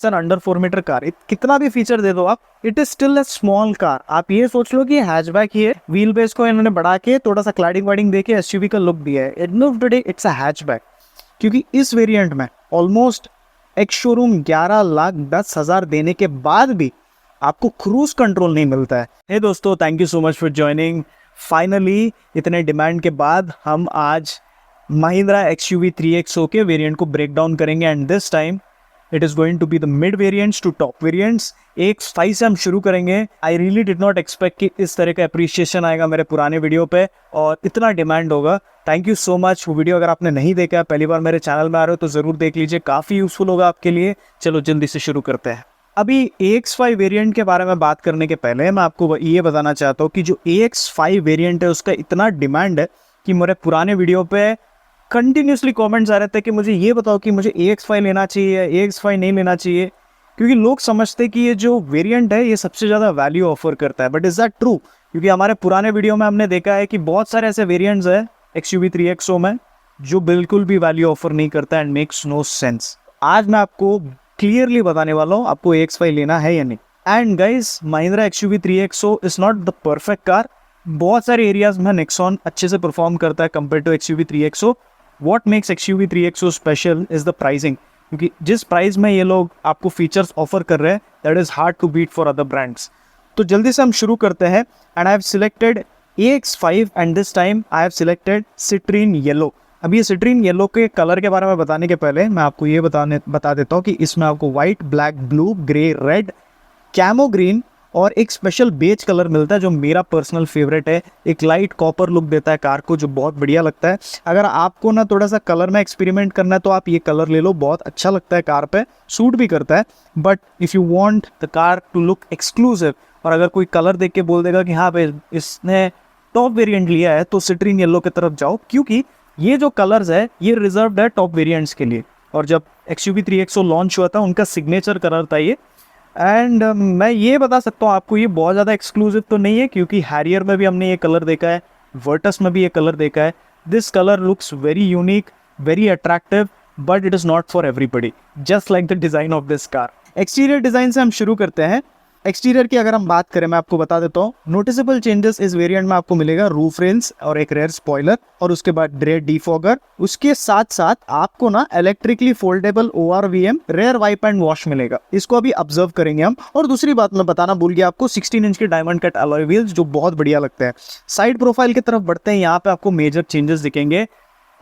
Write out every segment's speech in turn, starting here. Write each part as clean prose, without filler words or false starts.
N under 4 metre car, कितना भी feature दे दो आप, it is still a small car. आप ये सोच लो कि हैचबैक ही है, व्हील बेस को इन्होंने बढ़ा के थोड़ा सा क्लैडिंग वाइडिंग देके एसयूवी का लुक दिया है। And of the day it's a hatchback, क्योंकि इस वेरिएंट में ऑलमोस्ट एक शोरूम 11,10,000 देने के बाद भी आपको क्रूज कंट्रोल नहीं मिलता है। हे दोस्तों, thank you so much for joining. Finally इतने डिमांड के बाद हम आज महिंद्रा XUV 3XO के वेरिएंट को ब्रेक डाउन करेंगे। And this time it is going to be the mid variants to top variants. AX5 से हम शुरू करेंगे। I really did not expect कि इस तरह का अप्रिशिएशन आएगा मेरे पुराने वीडियो पे और इतना डिमांड होगा। Thank you so much. वो वीडियो अगर आपने नहीं देखा, पहली बार मेरे चैनल में आ रहे हो तो ज़रूर देख लीजिए, काफ़ी यूजफुल होगा आपके लिए। चलो जल्दी से शुरू करते हैं। अभी AX5 वेरिएंट के बारे में बात करने के पहले मैं आपको ये बताना चाहता हूँ कि जो AX5 वेरिएंट है उसका इतना डिमांड है कि मेरे पुराने वीडियो पे कंटिन्यूसली कमेंट्स आ रहे थे कि मुझे ये बताओ कि मुझे AX5 लेना चाहिए, AX5 नहीं लेना चाहिए, क्योंकि लोग समझते कि ये जो वेरिएंट है ये सबसे ज़्यादा वैल्यू ऑफर करता है। But is that true? क्योंकि हमारे पुराने वीडियो में हमने देखा है कि बहुत सारे ऐसे वेरिएंट्स है XUV 3XO में जो बिल्कुल भी वैल्यू ऑफर नहीं करता एंड मेक्स नो सेंस। आज मैं आपको क्लियरली बताने वाला हूँ आपको AX5 लेना है या नहीं। And guys, Mahindra XUV 3XO is not the perfect car. बहुत सारे एरियाज में नेक्सॉन अच्छे से परफॉर्म करता है compare to XUV 3XO। What makes XUV 3XO special is the pricing, क्योंकि जिस प्राइस में ये लोग आपको फीचर्स ऑफर कर रहे हैं that is hard to beat for other brands. तो जल्दी से हम शुरू करते हैं। And I have selected AX5 and this time I have selected citrine yellow. अब ये सिट्रीन येलो के कलर के बारे में बताने के पहले मैं आपको ये बता देता हूँ कि इसमें आपको white, black, blue, grey, red, camo green और एक स्पेशल बेज कलर मिलता है जो मेरा पर्सनल फेवरेट है। एक लाइट कॉपर लुक देता है कार को जो बहुत बढ़िया लगता है। अगर आपको ना थोड़ा सा कलर में एक्सपेरिमेंट करना है तो आप ये कलर ले लो, बहुत अच्छा लगता है, कार पे सूट भी करता है। But if you want the car to look exclusive, और अगर कोई कलर देख के बोल देगा कि हाँ भाई इसने टॉप वेरिएंट लिया है, तो सिट्रीन येलो की तरफ जाओ, क्योंकि ये जो कलर्स है ये रिजर्व्ड है टॉप वेरिएंट्स के लिए। और जब XUV 3XO लॉन्च हुआ था उनका सिग्नेचर कलर था ये। एंड मैं ये बता सकता हूँ आपको, ये बहुत ज़्यादा एक्सक्लूसिव तो नहीं है, क्योंकि हैरियर में भी हमने ये कलर देखा है, वर्टस में भी ये कलर देखा है। This colour looks very unique, very attractive, but it is not for everybody, just like the design of this car. Exterior design से हम शुरू करते हैं। एक्सटीरियर की अगर हम बात करें, मैं आपको बता देता हूँ नोटिसेबल चेंजेस इस वेरिएंट में आपको मिलेगा। रूफ रेल्स और एक रेयर स्पॉइलर, और उसके बाद रेयर डिफॉगर। उसके साथ साथ आपको ना electrically foldable ORVM rear wipe and wash मिलेगा। इसको अभी ऑब्जर्व करेंगे हम। और दूसरी बात मैं बताना भूल गया आपको, 16 इंच के डायमंड कट अलॉय व्हील्स जो बहुत बढ़िया लगता है। साइड प्रोफाइल की तरफ बढ़ते हैं, यहाँ पे आपको मेजर चेंजेस दिखेंगे।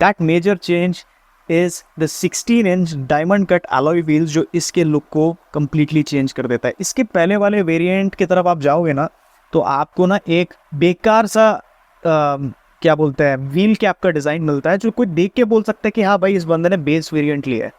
That major change is the 16 inch diamond cut alloy wheels जो इसके लुक को कंप्लीटली चेंज कर देता है। इसके पहले वाले वेरिएंट की तरफ आप जाओगे ना तो आपको ना एक बेकार सा क्या बोलते हैं व्हील कैप का डिज़ाइन मिलता है, जो कोई देख के बोल सकता है कि हाँ भाई इस बंदे ने बेस वेरिएंट लिया है।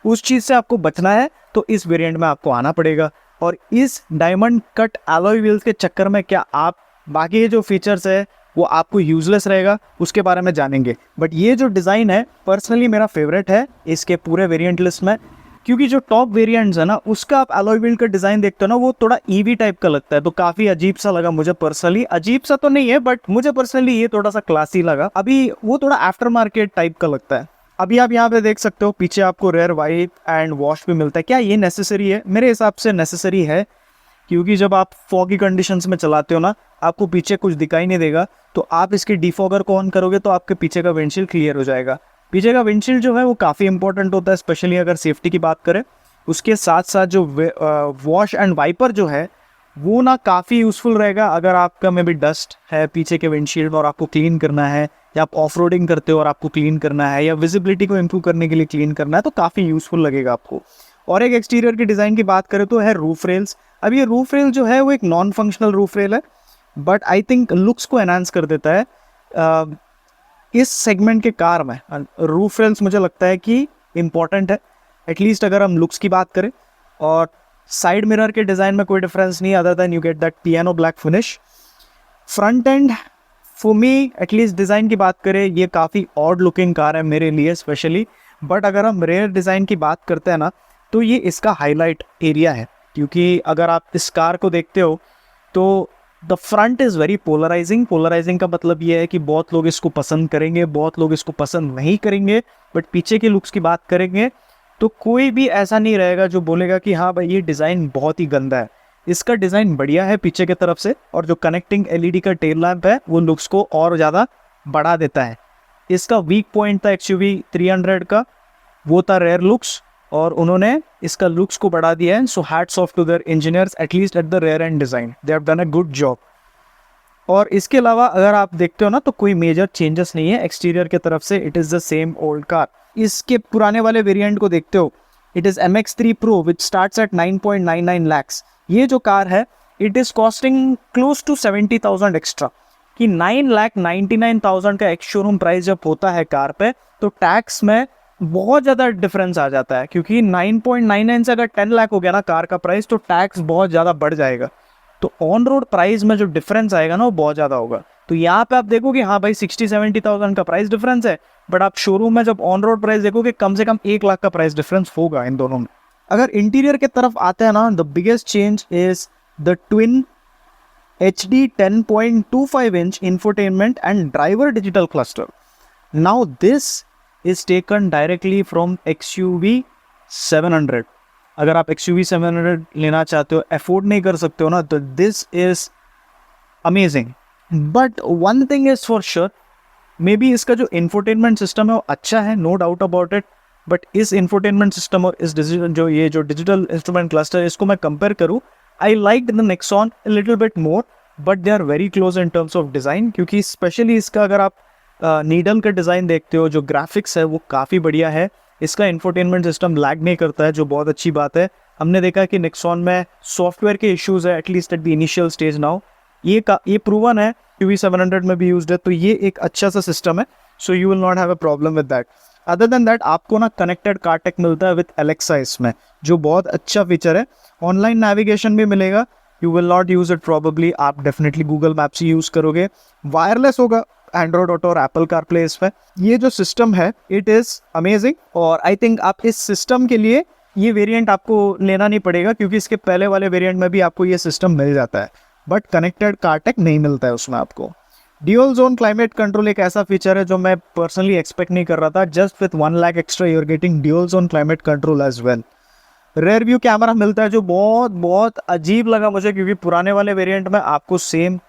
उस चीज़ से आपको बचना है तो इस वेरिएंट में आपको आना पड़ेगा। और इस डायमंड कट अलॉय व्हील्स के चक्कर में क्या आप बाकी जो फीचर्स है वो आपको यूजलेस रहेगा, उसके बारे में जानेंगे। बट ये जो डिज़ाइन है पर्सनली मेरा फेवरेट है इसके पूरे वेरिएंट लिस्ट में, क्योंकि जो टॉप वेरिएंट्स है ना उसका आप अलॉय व्हील का डिज़ाइन देखते हो ना, वो थोड़ा EV टाइप का लगता है, तो काफ़ी अजीब सा लगा मुझे पर्सनली। अजीब सा तो नहीं है बट मुझे पर्सनली ये थोड़ा सा क्लासी लगा। अभी वो थोड़ा आफ्टर मार्केट टाइप का लगता है। अभी आप यहाँ पे देख सकते हो पीछे आपको रेयर वाइप एंड वॉश भी मिलता है। क्या ये नेसेसरी है? मेरे हिसाब से नेसेसरी है, क्योंकि जब आप फॉगी कंडीशंस में चलाते हो ना आपको पीछे कुछ दिखाई नहीं देगा, तो आप इसके डिफॉगर को ऑन करोगे तो आपके पीछे का विंडशील्ड क्लियर हो जाएगा। पीछे का विंडशील्ड जो है वो काफ़ी इंपॉर्टेंट होता है, स्पेशली अगर सेफ्टी की बात करें। उसके साथ साथ जो वॉश एंड वाइपर जो है वो ना काफ़ी यूज़फुल रहेगा अगर आपका में भी डस्ट है पीछे के विंडशील्ड और आपको क्लीन करना है, या आप ऑफ रोडिंग करते हो और आपको क्लीन करना है, या विजिबिलिटी को इम्प्रूव करने के लिए क्लीन करना है, तो काफ़ी यूज़फुल लगेगा आपको। और एक एक्सटीरियर की डिज़ाइन की बात करें तो है रूफ रेल्स। अब ये रूफ रेल जो है वो एक नॉन फंक्शनल रूफ रेल है, बट आई थिंक लुक्स को एनहांस कर देता है। इस सेगमेंट के कार में रूफ रेल्स मुझे लगता है कि इम्पॉर्टेंट है, एटलीस्ट अगर हम लुक्स की बात करें। और साइड मिरर के डिज़ाइन में कोई डिफरेंस नहीं, other than you get that piano black finish. Front end for me at least design की बात करें ये काफ़ी ऑड लुकिंग कार है मेरे लिए स्पेशली। बट अगर हम रेयर डिज़ाइन की बात करते हैं ना तो ये इसका हाईलाइट एरिया है, क्योंकि अगर आप इस कार को देखते हो तो the front is very polarising. Polarising का मतलब ये है कि बहुत लोग इसको पसंद करेंगे, बहुत लोग इसको पसंद नहीं करेंगे। बट पीछे के लुक्स की बात करेंगे तो कोई भी ऐसा नहीं रहेगा जो बोलेगा कि हाँ भाई ये डिज़ाइन बहुत ही गंदा है। इसका डिज़ाइन बढ़िया है पीछे की तरफ से, और जो कनेक्टिंग एलईडी का टेल लैंप है वो लुक्स को और ज़्यादा बढ़ा देता है। इसका वीक पॉइंट था XUV 300 का, वो था रेयर लुक्स, और उन्होंने इसका लुक्स को बढ़ा दिया है। So hats off to their engineers, at least at the rear end design, they have done a good job. और इसके अलावा अगर आप देखते हो ना तो कोई मेजर चेंजेस नहीं है एक्सटीरियर की तरफ से, it is the same old car. इसके पुराने वाले वेरिएंट को देखते हो, it is MX3 Pro which starts at 9.99 lakhs। ये जो कार है it is costing close to 70,000 extra, कि 9,99,000 का एक्स शोरूम प्राइस जब होता है कार पे, तो टैक्स में बहुत ज़्यादा डिफरेंस आ जाता है, क्योंकि 9.99 से अगर 10 लाख हो गया ना कार का प्राइस, तो टैक्स बहुत ज़्यादा बढ़ जाएगा। तो ऑन रोड प्राइस में जो डिफरेंस आएगा ना वो बहुत ज़्यादा होगा। तो यहाँ पे आप देखोगे हाँ भाई 60-70,000 का प्राइस डिफरेंस है, बट आप शोरूम में जब ऑन रोड प्राइस देखोगे कम से कम 1 लाख का प्राइस डिफरेंस होगा इन दोनों में। अगर इंटीरियर की तरफ आते हैं ना, the biggest change is the twin HD 10.25 inch infotainment and driver digital cluster. Now this is taken directly from XUV 700. अगर आप XUV 700 लेना चाहते हो, अफोर्ड नहीं कर सकते हो ना, तो this is amazing. But one thing is for sure, maybe इसका जो इंफोटेनमेंट सिस्टम है वो अच्छा है, no doubt about it, but इस इंफोटेनमेंट सिस्टम और इस जो डिजिटल इंस्ट्रूमेंट क्लस्टर, इसको मैं कंपेयर करूँ, I liked the Nexon a little bit more, but they are very close in terms of design, क्योंकि स्पेशली इसका अगर आप नीडल का डिज़ाइन देखते हो, जो ग्राफिक्स है वो काफ़ी बढ़िया है। इसका इंफोटेनमेंट सिस्टम लैग नहीं करता है, जो बहुत अच्छी बात है। हमने देखा कि नेक्सॉन में सॉफ्टवेयर के इश्यूज़ है, at least at the initial stage now. ये प्रूवन है, XUV 700 में भी यूज्ड है, तो ये एक अच्छा सा सिस्टम है। So you will not have a problem with that. Other than that आपको ना कनेक्टेड कारटेक मिलता है विद एलेक्सा इसमें, जो बहुत अच्छा फीचर है। ऑनलाइन नेविगेशन भी मिलेगा, you will not use it probably, आप डेफिनेटली गूगल मैप्स ही यूज़ करोगे। वायरलेस होगा एंड्रॉयड ऑटो और एप्पल कारप्ले इसमें। ये जो सिस्टम है इट इज़ अमेजिंग, और आई थिंक आप इस सिस्टम के लिए ये वेरिएंट आपको लेना नहीं पड़ेगा, क्योंकि इसके पहले वाले वेरिएंट में भी आपको ये सिस्टम मिल जाता है, बट कनेक्टेड कारटेक नहीं मिलता है उसमें आपको। ड्यूल जोन क्लाइमेट कंट्रोल एक ऐसा फीचर है जो मैं पर्सनली एक्सपेक्ट नहीं कर रहा था। Just with 1 lakh extra you are getting dual zone climate control as well. Rear view camera मिलता है, जो बहुत बहुत अजीब लगा मुझे, क्योंकि पुराने वाले वेरिएंट में आपको सेम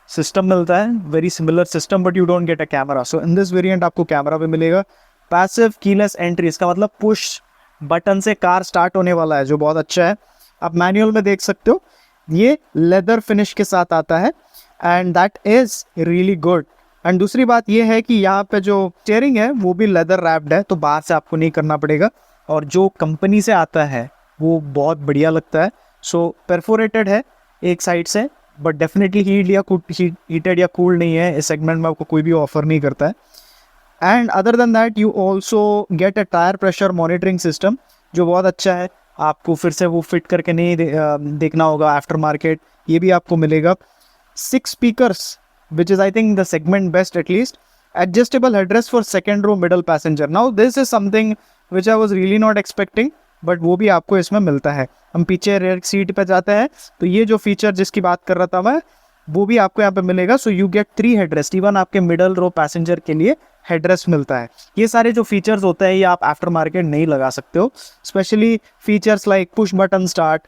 सिस्टम मिलता है, very similar system, but you don't get a camera. So in this variant आपको कैमरा भी मिलेगा। पैसिव कीलेस एंट्री, इसका मतलब पुश बटन से कार स्टार्ट होने वाला है, जो बहुत अच्छा है। आप मैनुअल में देख सकते हो, ये लेदर फिनिश के साथ आता है, and that is really good. And दूसरी बात ये है कि यहाँ पे जो स्टीयरिंग है वो भी लेदर रैप्ड है, तो बाहर से आपको नहीं करना पड़ेगा, और जो कंपनी से आता है वो बहुत बढ़िया लगता है। सो परफोरेटेड है एक साइड से, बट डेफिनेटली हीटेड या कूल नहीं है, इस सेगमेंट में आपको कोई भी ऑफर नहीं करता है। And other than that you also get a tyre pressure monitoring system, जो बहुत अच्छा है। आपको फिर से वो फिट करके नहीं देखना होगा आफ्टर मार्केट, ये भी आपको मिलेगा। 6 speakers, which is I think the segment best at least. Adjustable headrest for second row middle passenger. Now this is something which I was really not expecting, but वो भी आपको इसमें मिलता है। हम पीछे रेयर सीट पे जाते हैं तो ये जो फीचर जिसकी बात कर रहा था मैं, वो भी आपको यहाँ पे मिलेगा। So you get 3 headrest, even आपके मिडल रो पैसेंजर के लिए हेडरेस्ट मिलता है। ये सारे जो फीचर्स होते हैं ये आप आफ्टर मार्केट नहीं लगा सकते हो, specially features like push button start,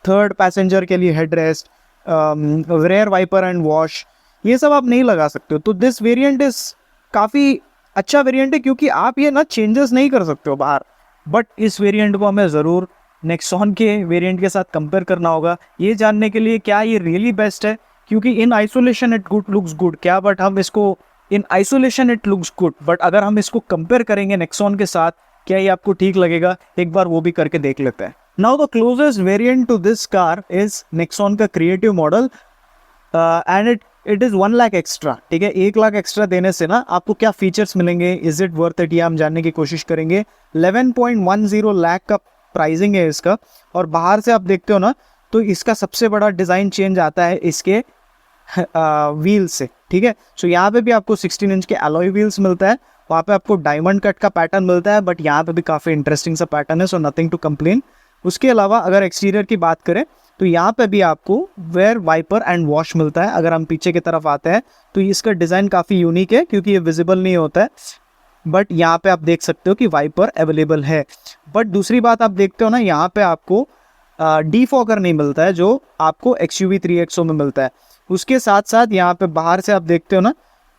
third passenger के लिए headrest, rear wiper and wash, ये सब आप नहीं लगा सकते हो। तो दिस वेरिएंट इज काफ़ी अच्छा वेरिएंट है, क्योंकि आप ये ना चेंजेस नहीं कर सकते हो बाहर, बट इस वेरिएंट को हमें ज़रूर नेक्सॉन के वेरिएंट के साथ कंपेयर करना होगा, ये जानने के लिए क्या ये रियली बेस्ट है। क्योंकि in isolation it looks good क्या, बट हम इसको in isolation it looks good, but अगर हम इसको कंपेयर करेंगे नेक्सॉन के साथ, क्या ये आपको ठीक लगेगा, एक बार वो भी करके देख लेते हैं। Now the closest variant to this car is Nexon का Creative model, and it is 1 lakh extra. ठीक है, 1 लाख एक्स्ट्रा देने से ना आपको क्या फीचर्स मिलेंगे, इज इट वर्थ इट, ये हम जानने की कोशिश करेंगे। 11.10 लाख का प्राइसिंग है इसका, और बाहर से आप देखते हो ना तो इसका सबसे बड़ा डिज़ाइन चेंज आता है इसके व्हील से। ठीक है, सो यहाँ पे भी आपको 16 इंच के अलॉय व्हील्स मिलता है, वहाँ पे आपको डायमंड कट का पैटर्न मिलता है, बट यहाँ पे भी काफ़ी इंटरेस्टिंग सा पैटर्न है, सो नथिंग टू कंप्लेन। उसके अलावा अगर एक्सटीरियर की बात करें तो यहाँ पे भी आपको वेयर वाइपर एंड वॉश मिलता है। अगर हम पीछे की तरफ आते हैं तो इसका डिज़ाइन काफ़ी यूनिक है, क्योंकि ये विजिबल नहीं होता है, बट यहाँ पे आप देख सकते हो कि वाइपर अवेलेबल है। बट दूसरी बात आप देखते हो ना, यहाँ पे आपको डीफॉगर नहीं मिलता है जो आपको XUV 3XO में मिलता है। उसके साथ साथ यहाँ पे बाहर से आप देखते हो ना,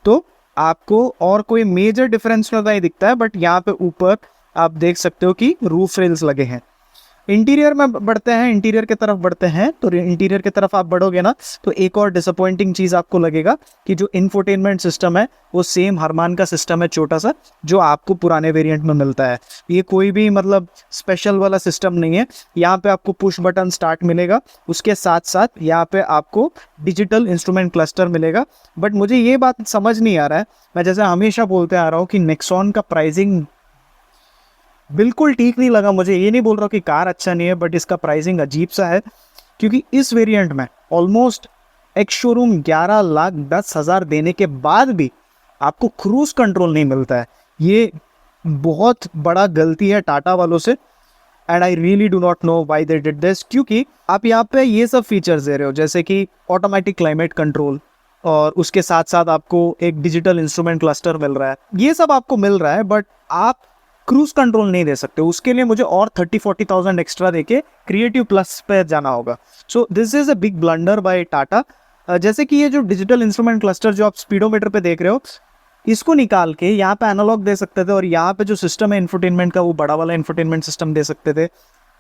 तो आपको और कोई मेजर डिफरेंस नहीं दिखता है, बट यहाँ पे ऊपर आप देख सकते हो कि रूफ रेल्स लगे हैं। इंटीरियर में बढ़ते हैं, इंटीरियर की तरफ बढ़ते हैं, तो इंटीरियर की तरफ आप बढ़ोगे ना, तो एक और डिसअपॉइंटिंग चीज़ आपको लगेगा कि जो इंफोटेनमेंट सिस्टम है वो सेम हरमान का सिस्टम है, छोटा सा, जो आपको पुराने वेरिएंट में मिलता है। ये कोई भी मतलब स्पेशल वाला सिस्टम नहीं है। यहाँ पे आपको पुश बटन स्टार्ट मिलेगा, उसके साथ साथ यहाँ पे आपको डिजिटल इंस्ट्रूमेंट क्लस्टर मिलेगा। बट मुझे ये बात समझ नहीं आ रहा है, मैं जैसे हमेशा बोलते आ रहा हूँ कि नेक्सॉन का प्राइसिंग बिल्कुल ठीक नहीं लगा मुझे। ये नहीं बोल रहा कि कार अच्छा नहीं है, बट इसका प्राइसिंग अजीब सा है, क्योंकि इस वेरिएंट में ऑलमोस्ट एक शोरूम 11,10,000 देने के बाद भी आपको क्रूज कंट्रोल नहीं मिलता है। ये बहुत बड़ा गलती है टाटा वालों से, and I really do not know why they did this. क्योंकि आप यहाँ पे ये सब फीचर्स दे रहे हो, जैसे कि ऑटोमेटिक क्लाइमेट कंट्रोल, और उसके साथ साथ आपको एक डिजिटल इंस्ट्रूमेंट क्लस्टर मिल रहा है, ये सब आपको मिल रहा है, बट आप क्रूज कंट्रोल नहीं दे सकते। उसके लिए मुझे और 30-40,000 एक्स्ट्रा देके क्रिएटिव प्लस पे जाना होगा। So this is a big blunder by Tata. जैसे कि ये जो डिजिटल इंस्ट्रूमेंट क्लस्टर जो आप स्पीडोमीटर पे देख रहे हो, इसको निकाल के यहाँ पे एनालॉग दे सकते थे, और यहाँ पे जो सिस्टम है इंफोटेनमेंट का, वो बड़ा वाला इंफोटेनमेंट सिस्टम दे सकते थे।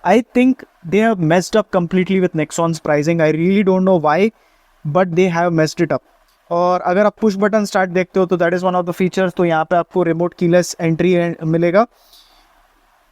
I think they have messed up completely with Nexon's pricing. I really don't know why, but they have messed it up. और अगर आप पुश बटन स्टार्ट देखते हो तो that is one of the features. तो यहाँ पे आपको रिमोट कीलेस एंट्री मिलेगा।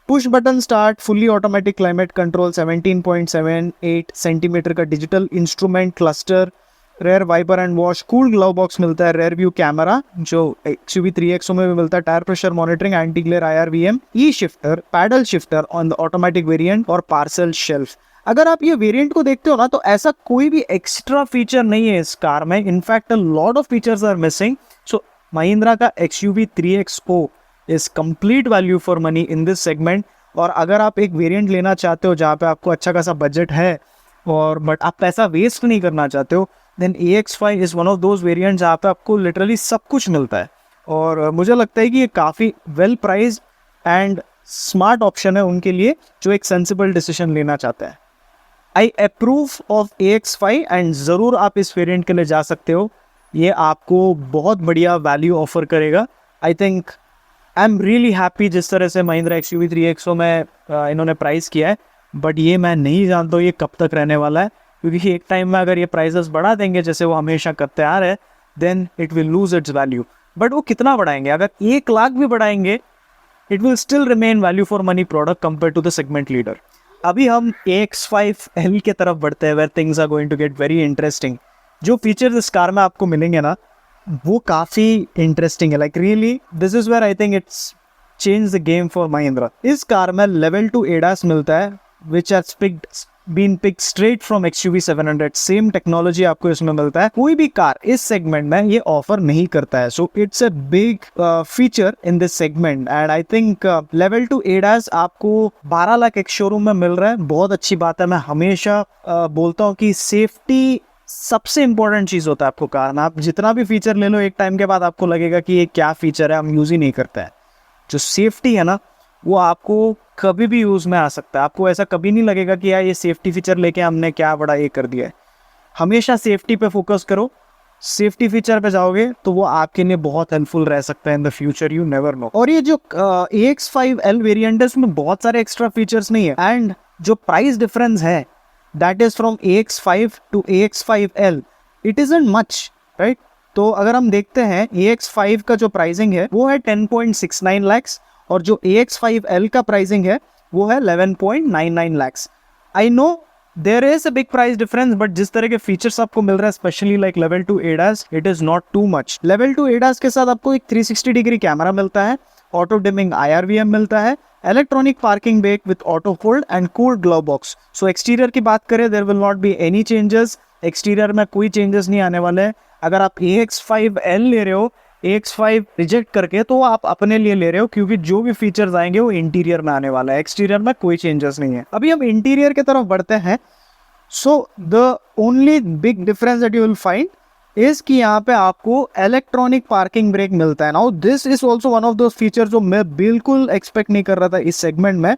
Push button start, fully automatic climate control, 17.78 centimetre का digital instrument cluster, rear wiper and wash, cool glove box मिलता है, रेयर व्यू कैमरा जो XUV 3XO में भी मिलता है, tyre pressure monitoring, anti glare IRVM, E shifter, pedal shifter on the automatic variant, और parcel shelf. अगर आप ये वेरिएंट को देखते हो ना, तो ऐसा कोई भी एक्स्ट्रा फीचर नहीं है इस कार में। In fact a lot of features are missing. So Mahindra का XUV 3XO is complete value for money in this segment. और अगर आप एक वेरिएंट लेना चाहते हो जहाँ पे आपको अच्छा खासा बजट है, और बट आप पैसा वेस्ट नहीं करना चाहते हो, then AX5 is one of those variant जहाँ पे आपको लिटरली सब कुछ मिलता है। और मुझे लगता है कि ये काफ़ी well priced and smart option है उनके लिए जो एक सेंसिबल डिसीजन लेना चाहते हैं। I approve of AX5, and ज़रूर आप इस वेरिएंट के लिए जा सकते हो। ये आपको बहुत बढ़िया वैल्यू ऑफर करेगा। I think I am really happy जिस तरह से महिंद्रा XUV 3XO में इन्होंने प्राइस किया है, बट ये मैं नहीं जानता हूँ ये कब तक रहने वाला है, क्योंकि एक टाइम में अगर ये प्राइसेस बढ़ा देंगे जैसे वो हमेशा करते आ रहे हैं, then it will lose its value. But वो कितना बढ़ाएंगे? अगर 1 लाख भी बढ़ाएंगे, it will still remain value for money product compare to the segment leader. अभी हम AX5L के तरफ बढ़ते हैं, where things are going to get very interesting. जो फीचर्स इस कार में आपको मिलेंगे ना, वो काफ़ी इंटरेस्टिंग है। Like really this is where I think it's change the game for Mahindra. इस कार में लेवल 2 ADAS मिलता है, which has been picked straight from XUV 700। Same technology आपको इसमें मिलता है, कोई भी कार इस सेगमेंट में ये ऑफर नहीं करता है। So it's a big feature in this segment, and I think level 2 ADAS आपको 12 लाख एक शोरूम में मिल रहा है, बहुत अच्छी बात है। मैं हमेशा बोलता हूँ कि सेफ्टी सबसे इंपॉर्टेंट चीज़ होता है आपको कार में। आप जितना भी फीचर ले लो, एक टाइम के बाद आपको लगेगा कि ये क्या फीचर है, हम यूज़ ही नहीं करते हैं। जो सेफ्टी है ना, वो आपको कभी भी यूज़ में आ सकता है। आपको ऐसा कभी नहीं लगेगा कि यार ये सेफ्टी फीचर लेके हमने क्या बड़ा ये कर दिया है। हमेशा सेफ्टी पे फोकस करो, सेफ्टी फीचर पे जाओगे तो वो आपके लिए बहुत हेल्पफुल रह सकता है in the future, you never know. और ये जो AX5L वेरिएंट है, उसमें बहुत सारे एक्स्ट्रा फीचर्स नहीं है, एंड जो प्राइस डिफरेंस है that is from AX5 to AX5L, it isn't much, right. तो अगर हम देखते हैं AX5 का जो प्राइसिंग है वो है 10.69 lakhs, और जो AX5L का प्राइसिंग है वो है 11.99 lakhs। I know there is a big price difference, but जिस तरह के फीचर्स आपको मिल रहा है, specially like level 2 ADAS, it is not too much. Level 2 ADAS के साथ आपको एक 360 डिग्री कैमरा मिलता है, ऑटो डिमिंग IRVM मिलता है, electronic parking brake with auto hold and cooled glove box. So exterior की बात करें, there will not be any changes. Exterior में कोई चेंजेस नहीं आने वाले हैं। अगर आप AX5L ले रहे हो AX5 रिजेक्ट करके, तो आप अपने लिए ले रहे हो, क्योंकि जो भी फीचर्स आएंगे वो इंटीरियर में आने वाला है, एक्सटीरियर में कोई चेंजेस नहीं है। अभी हम इंटीरियर की तरफ बढ़ते हैं। So the only big difference that you will find is कि यहाँ पे आपको इलेक्ट्रॉनिक पार्किंग ब्रेक मिलता है। Now this is also one of those feature जो मैं बिल्कुल एक्सपेक्ट नहीं कर रहा था इस सेगमेंट में।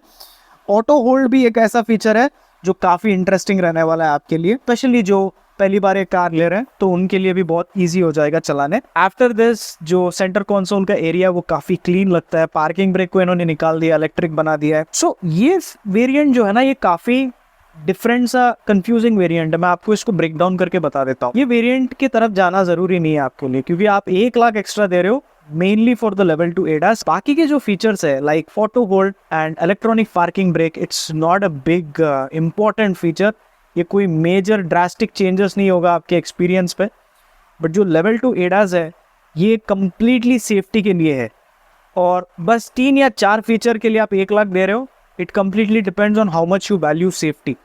ऑटो होल्ड भी एक ऐसा फीचर है जो काफ़ी इंटरेस्टिंग रहने वाला है आपके लिए, स्पेशली जो पहली बार एक कार ले रहे हैं तो उनके लिए भी बहुत इजी हो जाएगा चलाने। आफ्टर दिस जो सेंटर कंसोल का एरिया वो काफ़ी क्लीन लगता है, पार्किंग ब्रेक को इन्होंने निकाल दिया, इलेक्ट्रिक बना दिया है। सो ये वेरिएंट जो है ना ये काफ़ी डिफरेंट सा कंफ्यूजिंग वेरिएंट है। मैं आपको इसको ब्रेक डाउन करके बता देता हूँ। ये वेरिएंट की तरफ जाना जरूरी नहीं है आपके लिए, क्योंकि आप 1 लाख एक्स्ट्रा दे रहे हो mainly for the level 2 ADAS। बाकी के जो फीचर्स है like auto hold and electronic parking break, it's not a big important feature. ये कोई मेजर ड्रास्टिक चेंजेस नहीं होगा आपके एक्सपीरियंस पे। बट जो लेवल 2 ADAS है ये कम्प्लीटली सेफ्टी के लिए है, और बस 3 या 4 फीचर के लिए आप 1 लाख दे रहे हो। It completely depends on how much you value safety.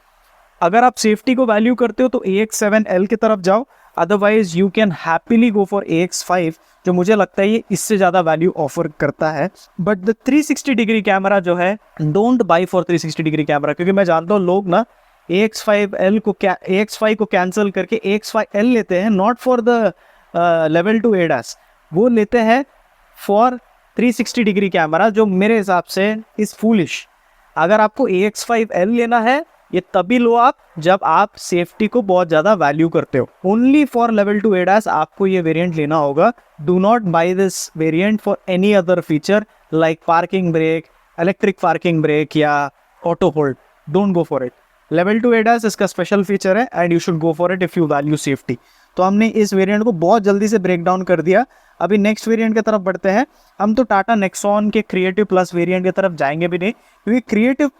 अगर आप सेफ्टी को वैल्यू करते हो तो AX7L की तरफ जाओ, otherwise you can happily go for AX5 जो मुझे लगता है ये इससे ज़्यादा वैल्यू ऑफर करता है। बट द 360 डिग्री कैमरा जो है, don't buy for 360 degree camera, क्योंकि मैं जानता हूँ लोग ना AX5 को कैंसिल करके AX5L लेते हैं, not for the level 2 ADAS, वो लेते हैं फॉर 360 डिग्री कैमरा, जो मेरे हिसाब से इज़ फूलिश। अगर आपको AX5L लेना है ये तभी लो आप जब आप सेफ्टी को बहुत ज़्यादा वैल्यू करते हो। ओनली फॉर लेवल 2 ADAS आपको ये वेरिएंट लेना होगा। Do not buy this variant for any other feature like parking brake, electric parking brake या auto hold. Don't go for it. Level 2 ADAS इसका स्पेशल फीचर है and you should go for it if you value safety. तो हमने इस variant को बहुत जल्दी से ब्रेक डाउन कर दिया। अभी नेक्स्ट वेरिएंट की तरफ बढ़ते हैं। हम तो टाटा नेक्सॉन के क्रिएटिव प्लस वेरिएंट की तरफ जाएंगे भी नहीं, क्योंकि क्रिएटिव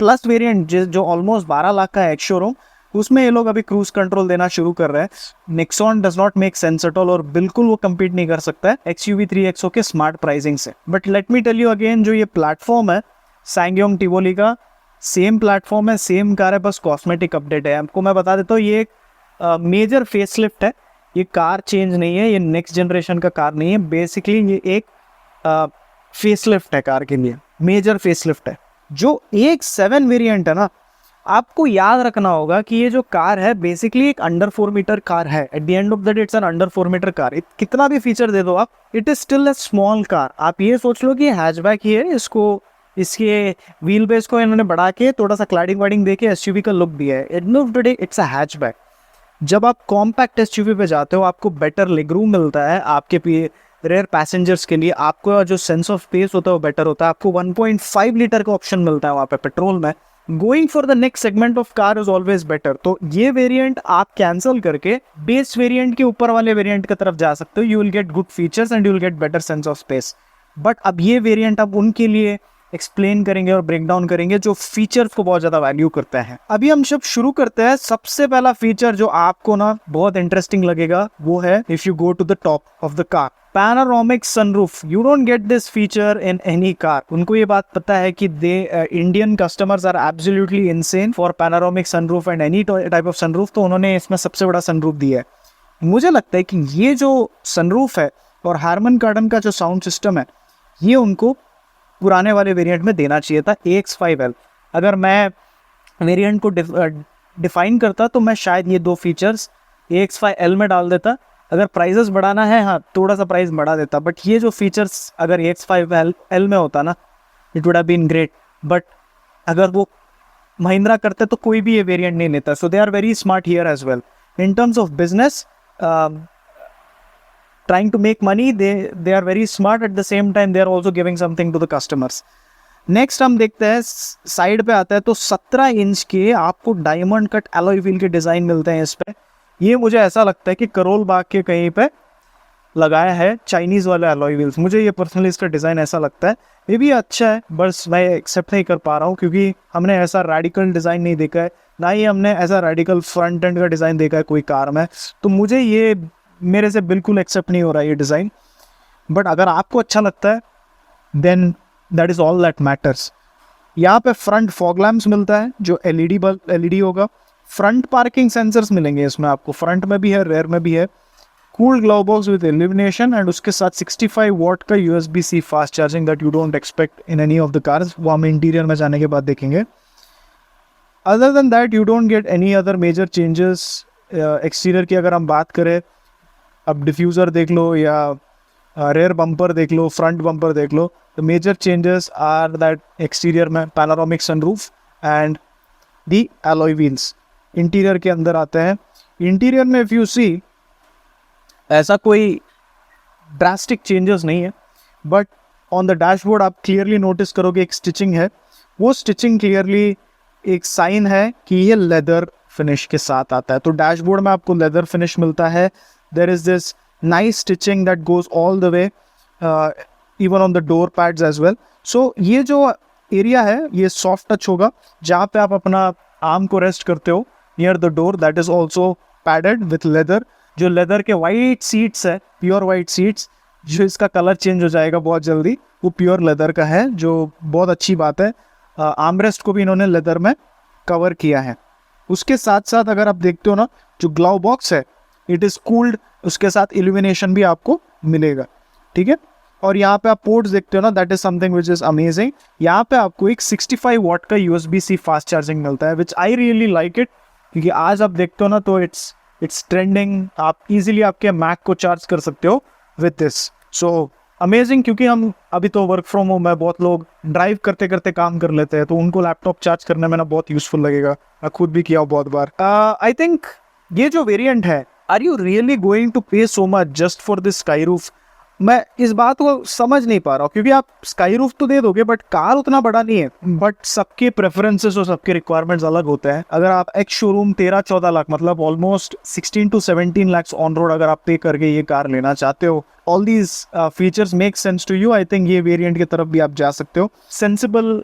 प्लस वेरिएंट जो ऑलमोस्ट 12 लाख का है एक्स शोरूम, उसमें ये लोग अभी क्रूज कंट्रोल देना शुरू कर रहे हैं। Nexon does not make sense at all, और बिल्कुल वो कम्पीट नहीं कर सकता है XUV 3XO के स्मार्ट प्राइसिंग से। But let me tell you again, जो ये प्लेटफॉर्म है सैंगयोंग टिवोली का, सेम प्लेटफॉर्म है, सेम कार है, बस कॉस्मेटिक अपडेट है। आपको मैं बता देता हूँ ये एक मेजर फेसलिफ्ट है। ये कार चेंज नहीं है, ये नेक्स्ट जनरेशन का कार नहीं है। बेसिकली ये एक फेसलिफ्ट है कार के लिए, मेजर फेसलिफ्ट है। जो AX7 वेरिएंट है ना, आपको याद रखना होगा कि ये जो कार है बेसिकली एक अंडर 4 मीटर कार है। At the end of the day it's an under 4 metre car. कितना भी फीचर दे दो आप, it is still a small car. आप ये सोच लो कि हैचबैक ही है, इसको इसके व्हील बेस को इन्होंने बढ़ा के थोड़ा सा क्लैडिंग वाइडिंग दे के SUV का लुक दिया है। At the end of the day it's a hatchback. जब आप कॉम्पैक्ट SUV पे जाते हो आपको बेटर लेग रूम मिलता है, आपके रेयर पैसेंजर्स के लिए आपको जो सेंस ऑफ स्पेस होता है वो बेटर होता है। आपको 1.5 लीटर का ऑप्शन मिलता है वहाँ पे पेट्रोल में। Going for the next segment of car is always better. तो ये वेरिएंट आप कैंसिल करके बेस वेरिएंट के ऊपर वाले वेरिएंट की तरफ जा सकते हो। You will get good features and you will get better sense of space. But अब ये वेरिएंट अब उनके लिए एक्सप्लेन करेंगे और ब्रेक डाउन करेंगे जो फीचर्स को बहुत ज़्यादा वैल्यू करते हैं। अभी हम जब शुरू करते हैं, सबसे पहला फीचर जो आपको ना बहुत इंटरेस्टिंग लगेगा वो है, if you go to the top of the car, panoramic sunroof. You don't get this feature in any car. उनको ये बात पता है कि Indian customers are absolutely insane for panoramic sunroof and any type of sunroof, तो उन्होंने इसमें सबसे बड़ा सनरूफ दिया है। मुझे लगता है कि ये जो सनरूफ है और हारमन कार्डन का जो साउंड सिस्टम है, ये उनको पुराने वाले वेरिएंट में देना चाहिए था AX5L। अगर मैं वेरिएंट को डिफाइन करता तो मैं शायद ये दो फीचर्स AX5L में डाल देता। अगर प्राइजेस बढ़ाना है, हाँ थोड़ा सा प्राइस बढ़ा देता, बट ये जो फीचर्स अगर AX5L में होता ना, it would have been great. But अगर वो महिंद्रा करते तो कोई भी ये वेरिएंट नहीं लेता। So they are very smart here as well in terms of business, trying to make money. They are very smart, at the same time they are also giving something to the customers. Next हम देखते हैं, side पे आता है तो 17 inch के आपको diamond cut alloy wheel के डिज़ाइन मिलते हैं इस पे। ये मुझे ऐसा लगता है कि करोल बाग के कहीं पे लगाया है चाइनीज़ वाला एलॉय व्हील्स। मुझे ये पर्सनली इसका डिज़ाइन ऐसा लगता है। ये भी अच्छा है, बस मैं एक्सेप्ट नहीं कर पा रहा हूँ क्योंकि हमने ऐसा रेडिकल डिज़ाइन नहीं देखा है, ना ही हमने ऐसा रेडिकल फ्रंट एंड का डिज़ाइन देखा है कोई कार में। तो मुझे ये मेरे से बिल्कुल एक्सेप्ट नहीं हो रहा है ये डिज़ाइन। बट अगर आपको अच्छा लगता है then that is all that matters. यहाँ पे फ्रंट फॉग लैम्प्स मिलता है जो एलईडी होगा। फ्रंट पार्किंग सेंसर्स मिलेंगे इसमें आपको, फ्रंट में भी है, रेयर में भी है। Cooled glove box with illumination and उसके साथ 65 वॉट का USB-C fast charging that you don't expect in any of the cars. वो हम इंटीरियर में जाने के बाद देखेंगे। Other than that you don't get any other major changes. Exterior की अगर हम बात करें अब डिफ्यूज़र देख लो या रेयर बम्पर देख लो, फ्रंट बम्पर देख लो, the major changes are that exterior में panoramic sunroof and the alloy wheels interior के अंदर आते हैं। इंटीरियर में इफ़ यू सी ऐसा कोई ड्रास्टिक चेंजेस नहीं है, बट ऑन द डैशबोर्ड आप क्लियरली नोटिस करोगे एक स्टिचिंग है, वो स्टिचिंग क्लियरली एक साइन है कि ये लेदर फिनिश के साथ आता है। तो डैशबोर्ड में आपको लेदर फिनिश मिलता है। There is this nice stitching that goes all the way even on the door pads as well. So ये जो एरिया है ये सॉफ्ट टच होगा, जहाँ पे आप अपना आर्म को रेस्ट करते हो near the door, that is also padded with leather. जो लेदर के वाइट सीट्स है, प्योर वाइट सीट्स, जो इसका कलर चेंज हो जाएगा बहुत जल्दी, वो प्योर लेदर का है, जो बहुत अच्छी बात है। आर्मरेस्ट को भी इन्होंने लेदर में कवर किया है। उसके साथ साथ अगर आप देखते हो ना, जो ग्लव बॉक्स है इट इज़ कूल्ड, उसके साथ इल्यूमिनेशन भी आपको मिलेगा, ठीक है। और यहाँ पे आप पोर्ट्स देखते हो ना, that is something which is amazing. यहाँ पे आपको एक 65 वाट का USB-C फास्ट चार्जिंग मिलता है, विच आई रियली लाइक इट, क्योंकि आज आप देखते हो ना तो इट्स ट्रेंडिंग। आप इजीली आपके मैक को चार्ज कर सकते हो विथ दिस, सो अमेजिंग। क्योंकि हम अभी तो वर्क फ्रॉम होम है, बहुत लोग ड्राइव करते करते काम कर लेते हैं, तो उनको लैपटॉप चार्ज करने में ना बहुत यूजफुल लगेगा। मैं खुद भी किया हूँ बहुत बार। आई थिंक ये जो वेरिएंट है, are you really going to pay so much just for this sky roof? मैं इस बात को समझ नहीं पा रहा हूँ, क्योंकि आप स्काई रूफ तो दे दोगे बट कार उतना बड़ा नहीं है। बट सबके प्रेफरेंसेस और सबके रिक्वायरमेंट्स अलग होते हैं। अगर आप एक शोरूम 13-14 लाख, मतलब almost 16 to 17 lakh on road अगर आप पे करके ये कार लेना चाहते हो, all these features make sense to you, I think ये वेरिएंट की तरफ भी आप जा सकते हो। सेंसिबल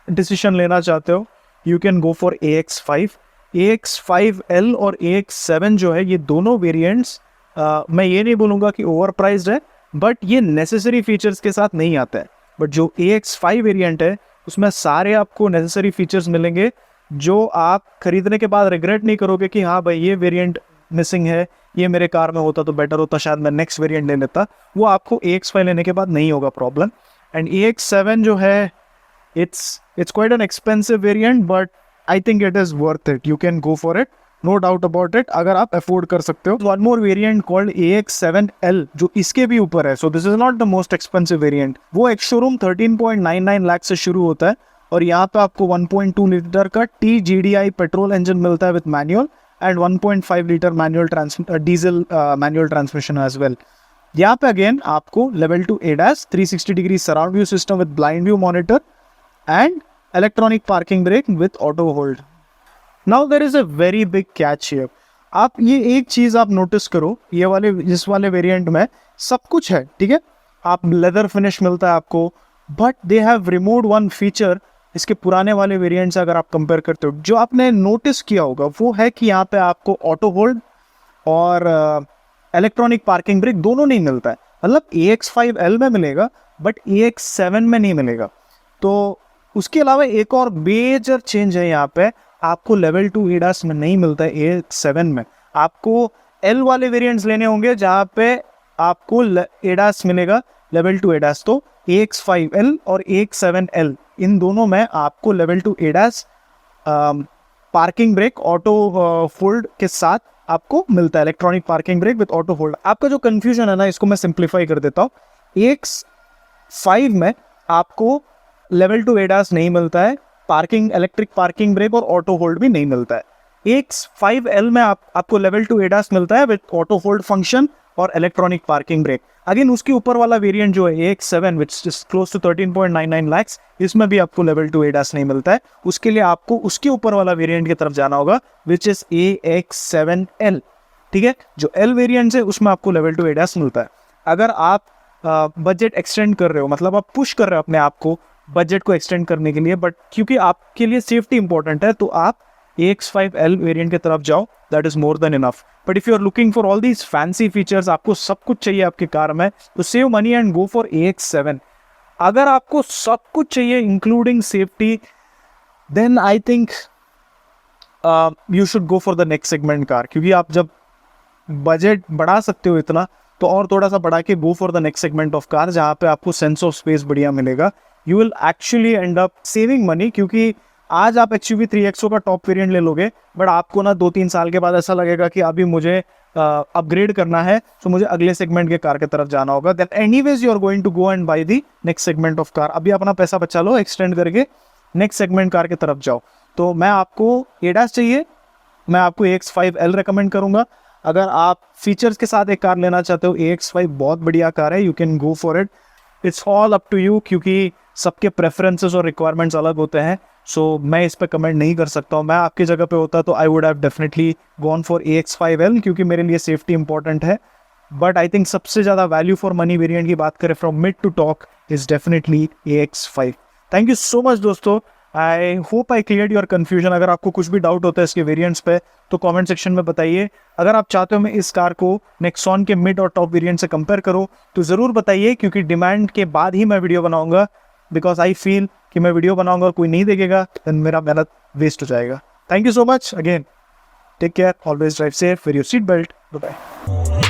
डिसीजन लेना चाहते हो, you can go for AX5। AX5L और AX7 जो है, ये दोनों वेरिएंट्स मैं ये नहीं बोलूँगा कि ओवर प्राइज्ड है, बट ये नेसेसरी फीचर्स के साथ नहीं आता है। बट जो AX5 वेरिएंट है उसमें सारे आपको नेसेसरी फीचर्स मिलेंगे, जो आप खरीदने के बाद रिग्रेट नहीं करोगे कि हाँ भाई ये वेरिएंट मिसिंग है, ये मेरे कार में होता तो बेटर होता, शायद मैं नेक्स्ट वेरिएंट ले लेता। वो आपको AX5 लेने के बाद नहीं होगा प्रॉब्लम। एंड AX7 जो है, it's quite an expensive variant, but I think it is worth it. You can go for it, no doubt about it, अगर आप अफोर्ड कर सकते हो। One more variant called AX7L जो इसके भी ऊपर है, so this is not the most expensive variant। वो एक शोरूम 13.99 लाख से शुरू होता है, और यहाँ पे आपको 1.2 लीटर का TGDI पेट्रोल इंजन मिलता है with manual, and 1.5 litre manual diesel manual transmission as well. यहाँ पे अगेन आपको level 2 ADAS, 360 degree surround view system with blind view monitor and electronic parking brake with auto hold. Now there is a very big catch here. आप ये एक चीज़ आप notice करो, ये वाले इस वाले वेरिएंट में सब कुछ है, ठीक है, आप लेदर फिनिश मिलता है आपको, but they have removed one feature इसके पुराने वाले वेरिएंट से अगर आप कंपेयर करते हो। जो आपने नोटिस किया होगा वो है कि यहाँ पे आपको ऑटो होल्ड और इलेक्ट्रॉनिक पार्किंग ब्रेक दोनों नहीं मिलता है। मतलब AX5L में मिलेगा बट AX7 में नहीं मिलेगा। तो उसके अलावा एक और मेजर चेंज है यहाँ पे, आपको लेवल 2 ADAS में नहीं मिलता है AX7 में। आपको L वाले वेरिएंट्स लेने होंगे जहाँ पे आपको ADAS मिलेगा, लेवल 2 ADAS। तो AX5L और AX7L इन दोनों में आपको level 2 ADAS parking brake auto hold के साथ आपको मिलता है, electronic parking brake with auto hold. आपका जो कंफ्यूजन है ना, इसको मैं सिंप्लीफाई कर देता हूँ। AX5 में आपको लेवल 2 ADAS नहीं मिलता है, पार्किंग इलेक्ट्रिक पार्किंग ब्रेक और ऑटो होल्ड भी नहीं मिलता है। AX5L में आपको लेवल 2 ADAS मिलता है विद ऑटो होल्ड फंक्शन और इलेक्ट्रॉनिक पार्किंग ब्रेक। अगेन उसके ऊपर वाला वेरिएंट जो है AX7 which is close to 13.99 lakh, इसमें भी आपको लेवल 2 ADAS नहीं मिलता है। उसके लिए आपको उसके ऊपर वाला वेरिएंट की तरफ जाना होगा विच इज AX7L, ठीक है। जो L वेरिएंट है उसमें आपको लेवल 2 ADAS मिलता है। अगर आप बजट एक्सटेंड कर रहे हो, मतलब आप पुश कर रहे हो अपने आप को बजट को एक्सटेंड करने के लिए, बट क्योंकि आपके लिए सेफ्टी इंपॉर्टेंट है, तो आप AX5L वेरिएंट की तरफ जाओ, that is more than enough. But if you are looking for all these fancy features, आपको सब कुछ चाहिए आपकी कार में, तो save money and go for AX7। अगर आपको सब कुछ चाहिए including safety, then I think you should go for the next segment car, क्योंकि आप जब बजट बढ़ा सकते हो इतना, तो और थोड़ा सा बढ़ा के गो for the next segment of car, जहाँ पे आपको सेंस ऑफ स्पेस बढ़िया मिलेगा। You will actually and up saving money, क्योंकि आज आप XUV 3XO का टॉप वेरिएंट ले लोगे, बट आपको ना 2-3 साल के बाद ऐसा लगेगा कि अभी मुझे अपग्रेड करना है, तो मुझे अगले सेगमेंट के कार की तरफ जाना होगा। Then anyways you are going to go and buy the next segment of car. अभी अपना पैसा बचा लो, एक्सटेंड करके नेक्स्ट सेगमेंट कार की तरफ जाओ। तो मैं आपको ADAS चाहिए, मैं आपको AX5L रेकमेंड करूंगा। अगर आप फीचर्स के साथ एक कार लेना चाहते हो, AX5 बहुत बढ़िया कार है, you can go for it. It's all up to you, क्योंकि सबके प्रेफरेंसेस और रिक्वायरमेंट्स अलग होते हैं। सो मैं इस पर कमेंट नहीं कर सकता हूँ। मैं आपकी जगह पे होता तो I would have definitely gone for AX5L, क्योंकि मेरे लिए सेफ्टी इंपॉर्टेंट है। बट आई थिंक सबसे ज़्यादा वैल्यू फॉर मनी वेरिएंट की बात करें from mid to top is definitely AX5। Thank you so much दोस्तों, I hope I clear your confusion. अगर आपको कुछ भी डाउट होता है इसके वेरिएंट्स पे तो कमेंट सेक्शन में बताइए। अगर आप चाहते हो मैं इस कार को नेक्सॉन के मिड और टॉप वेरिएंट से कंपेयर करूं तो ज़रूर बताइए, क्योंकि डिमांड के बाद ही मैं वीडियो बनाऊंगा। बिकॉज आई फील कि मैं वीडियो बनाऊंगा और कोई नहीं देखेगा, देन मेरा मेहनत वेस्ट हो जाएगा। Thank you so much again, take care, always drive safe, wear your seat belt, bye bye.